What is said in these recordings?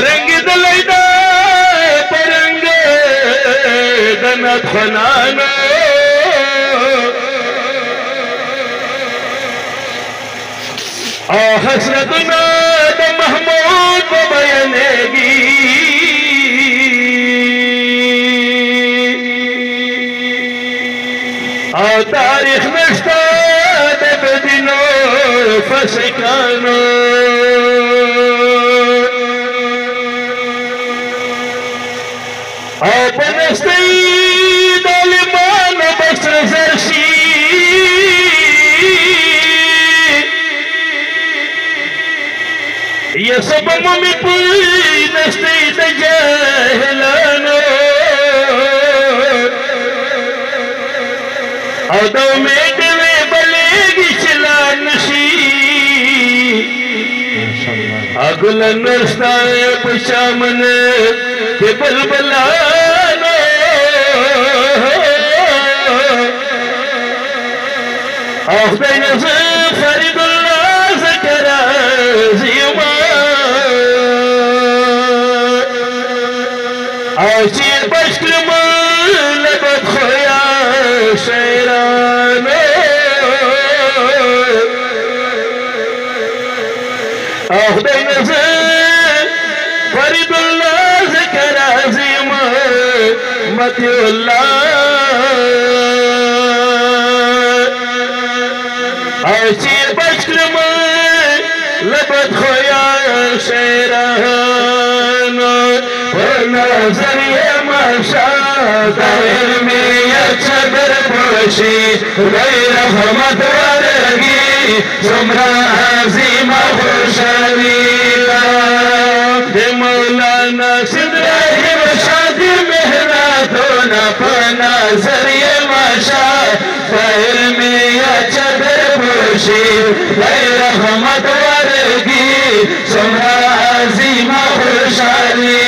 रंग दलैदा परंग दनत खनानो हसरतना द महमूद को बयानेगी तारीख नश्ता दिनो फसकानो बनस्ती दालिमान बसर जर्शी ये सब मम्मी पुई नस्ती दजहलानो अदो में डवे बलेगी चला नशी अगुल नरस्ताए पुशामन के बलबलानो अफ्दैन से फरीदुल्लाह ज़करा ज़िमा आशीर बश्कम लगत खोया शैरानो अफ्दैन से फरीदुल्लाह ज़करा ज़िमा मतिउल्लाह आशीर बश्कम लगत खोया शैरानो नजरिए माशा दायर में चदर पोशी गैर रहमत वारगी जुमरा अजीमा खुशली मौलाना सिद्दीक़ शादी मेहरा तो न पना जरिए माशा दायर में चदर पोशी गैर रहमत वारगी जुमरा अजीमा खुशली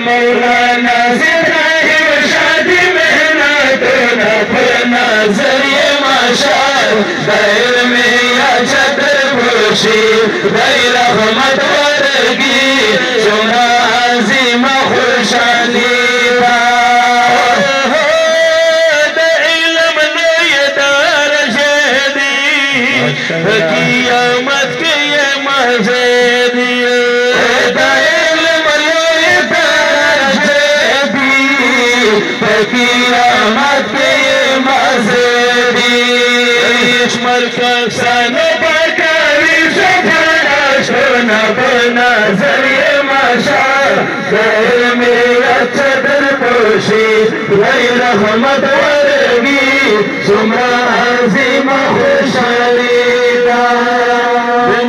मौलाना इब्राहिम शादी मेहनत न फना जरिए माशा दायर में या चदर पोशी गैर रहमत वारगी जुमरा अज़ीमा खुशली क़यामत के ये मज़ेदिया क़यामत के मज़ेदी मरकज़ सनो बकारी सफरा शोना बना ज़रिए माशा दायर में चदर पोशी गैर रहमत वारगी जुमरा अज़ीमा खुशली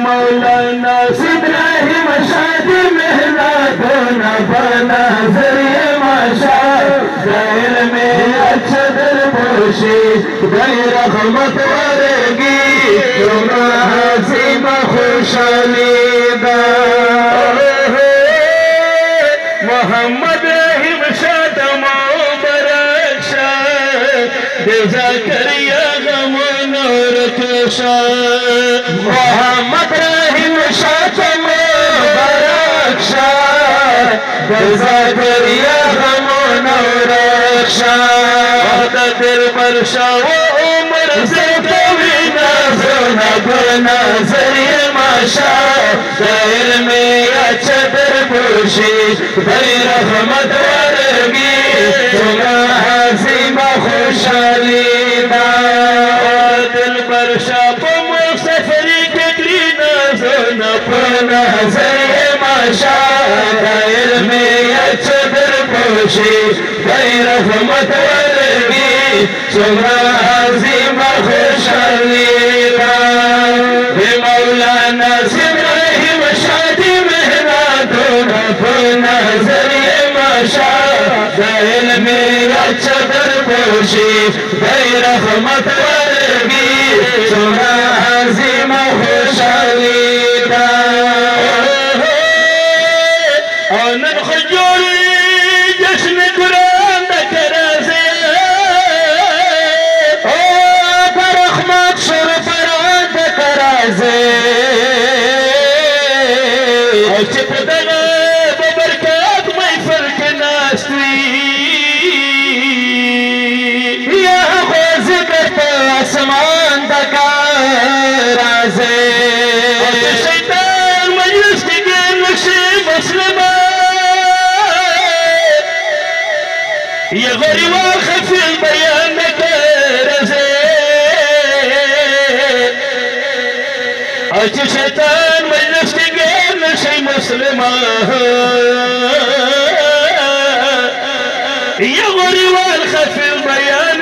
मौलाना इब्राहिम शादी मेहनत न बना ज़रिए माशा दायर में चदर पोशी गैर रहमत वारगी जुमरा अज़ीमा खुशली मोहम्मद रहीम शाह मुबारक शाह ज़करिया गमनूर शाह मोहम्मद रहीम शाह मुबारक शाह ज़करिया गमनूर शाह दिल बरशा उम्र से कभी ना सोना बना ज़रिए माशा दायर में चदर पोशी गैर रहमत वारगी जुमरा अज़ीमा खुशली दिल बरशा मुसफरी के लीना सोना बना ज़रिए माशा दायर में चदर पोशी गैर रहमत वारगी जुमरा अज़ीमा खुशली मौलाना इब्राहिम शादी मेहरा दोनों फना ज़रिए माशा दायर में चदर पोशी गैर रहमत वारगी जुमरा अज़ीमा खुशली आनन खजूरी जश्न कुरान कराज़े ओ परखमत शुर फराद कराज़े ओ چپدغه ببرکات محفل کې ناستوي یا خو ذکر په اسمان د کار راځي او د شیطان مجلس کې ګیر نشي مسلمان یا غریوان خفي البيان نکرزي او چې شیطان مجلس کې ګیر نشي مسلمان یا غریوان خفي البيان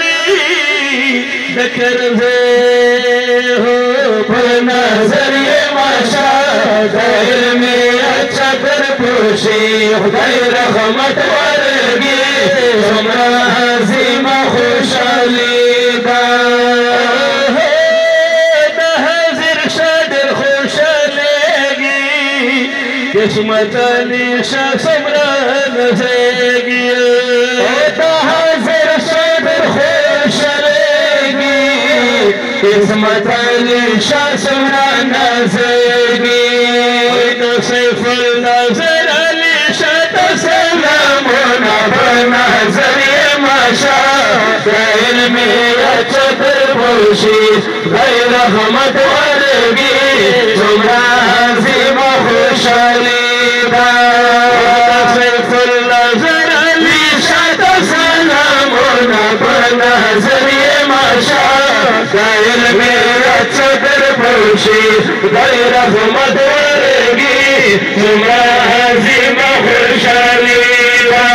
نکرزي په نظر یې ماشا غیر می اچھا در پوشي خدای رحمت ورګي څومره عظیمه خوشالي ده د حاضر شادر خوشالېږي قسمت علی شاه څومره نازېږي د حاضر شادر خوشالېږي قسمت علی شاه څومره نازېږي د سیف الناظر علی شاه ته سلامونه په نظر یې ماشا د علمي چتر پوشي غیر رحمت ورګي څومره عظیمه خوشالي ده د سیف الناظر علی شاه ته سلامونه په نظر یې ماشا د علمي چتر پوشي غیر رحمت ورګي څومره عظیمه خوشالي ده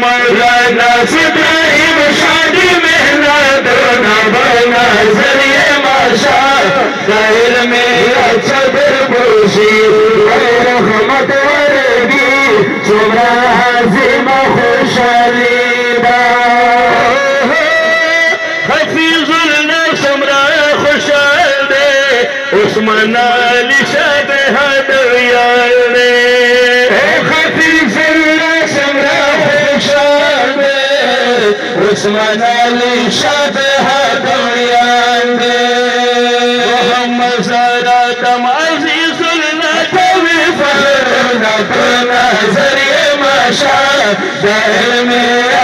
مولانا ابراهیم شادی محنتونه په نظر یې ماشا د علم اچھا در پوشي غیر رحمت ورګي څومره عظیمه خوشالي ده حفیظ الله څومره خوشحال دی عثمان علي شاه د هدر یار دی حفیظ الله څومره خوشحال دی عثمان علي شاه د هدر یار دی محمد ساراتم عزیز الله کوي فخرونه په نظر یې ماشا د علم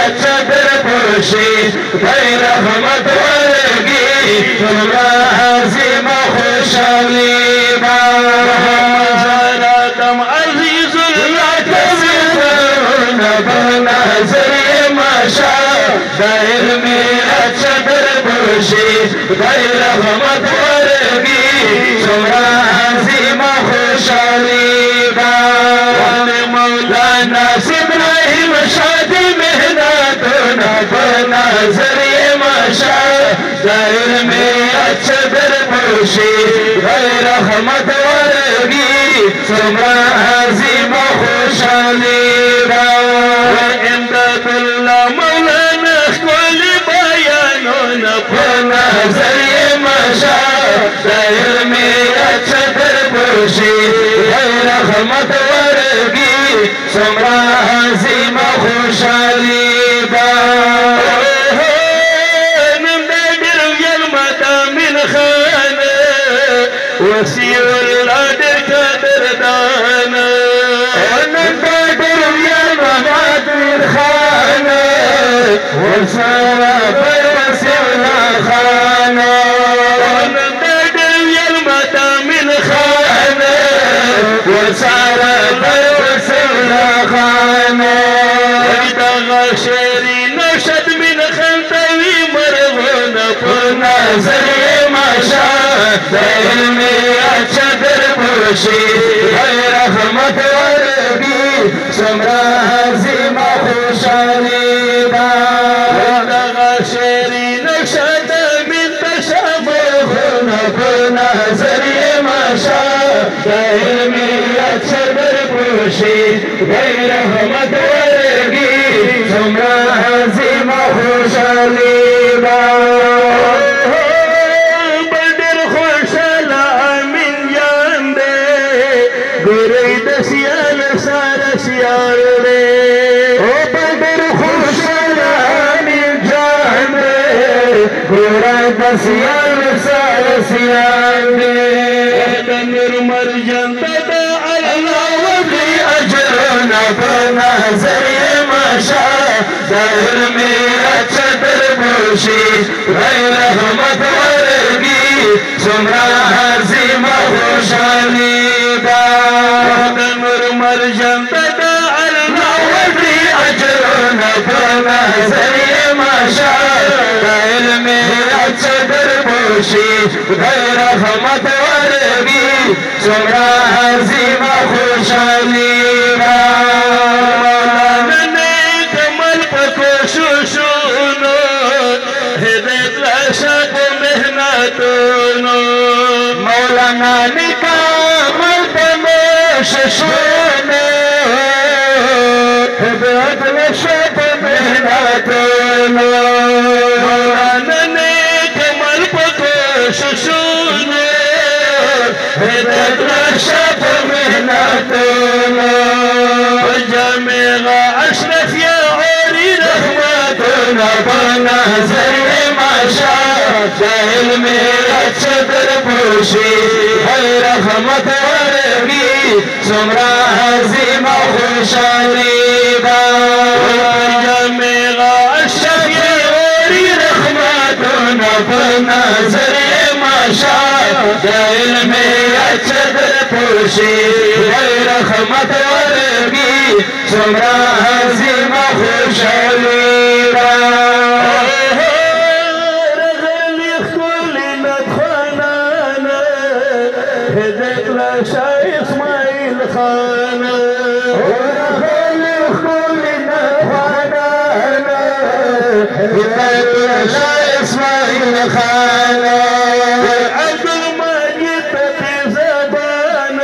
اچھا در پوشي غیر رحمت ورګي څومره عظیمه خوشالي ده محمد ساراتم عزیز الله کوي فخرونه په نظر یې ماشا د علم اچھا در پوشي غیر رحمت ورګي څومره عظیمه خوشالي ده مولانا ابراهیم شادی محنتونه په نظر یې ماشا د علم اچھا در پوشي غیر رحمت ورګي څومره عظیمه خوشالي ده امداد الله مولانا ښکل بیانونه په نظر یې ماشا د علم اچھا در پوشي غیر رحمت ورګي څومره عظیمه خوشالي ده نن د ډېر ویل ماته من خانه وسیع الله ډېر قدردانه نن د ډېر ویل ماته من خانه ورسره پر وسیع الله خانه نن د ډېر ویل ماته من خانه ورسره پر وسیع الله خانه دغه شعري نشد من خلطوي مرغونه په نظر یې ماشا د علم اچھا در پوشي غیر رحمت ورګي څومره عظیمه خوشالي ده دغه شعري نشد من تشابهونه په نظر یې ماشا د علم اچھا در پوشي غیر رحمت ورګي څومره عظیمه خوشالي ده بدر خوشاله امین جان دی ګورې د سیال سره سیال دی بدر خوشاله امین جان دی ګورې د سیال سره سیال دی د نور مرجان ته د अजरना बना जरिए माशा दहर मेरा चदर पोशी गैर रहमत वर्गी सुमरा हजीमा खुशाली दा नूर मरजम तदा अलना वदी अजरना बना जरिए माशा दहर मेरा चदर पोशी गैर रहमत वर्गी सुमरा हजीमा खुशाली मौलाना निकामल तमोश सोने हिदायत नशब मेहनत मौलाना निकामल पकोश सोने हिदायत नशब मेहनत जमेगा अशरफ या औरी रहमतुना बना ज़रे माशा जाहिल मेरा चदर पोशी है रहमत वर्गी सुमरा हजीमा खुशाली दा जमेगा अशरफ या औरी रहमतुना बना ज़रे माशा जाहिल मेरा चदर पोशी है रहमत वर्गी सुमरा हजीमा खुशाली दा शाह इस्माइल खान शाह इस्माइल खान अब्दुल मजीद की ज़बान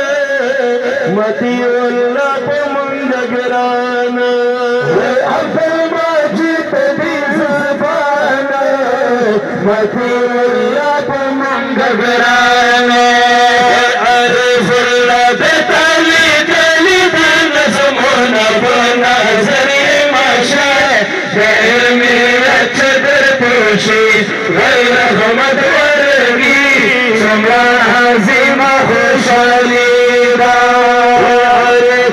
मतीउल्लाह को मुंदगरान अब्दुल मजीद की ज़बान मतीउल्लाह को मुंदगरान गैर रहमत वर्गी सुमरा हजीमा खुशाली दा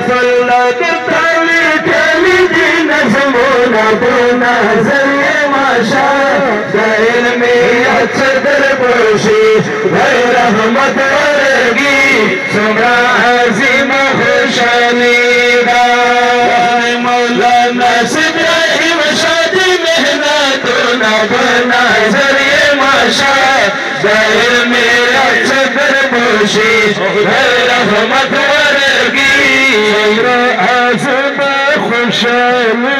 फल्ला ताली ताली दिन ज़मूना बुना ज़रिए माशा गैर मेरा चदर पोशी गैर रहमत वर्गी सुमरा हजीमा खुशाली दा मौलाना इब्राहिम शादी मेहनत ना बना ज़रिए माशा जाहिर मेरा चदर पोशी गैर रहमत वर्गी सुमरा हजीमा खुशाली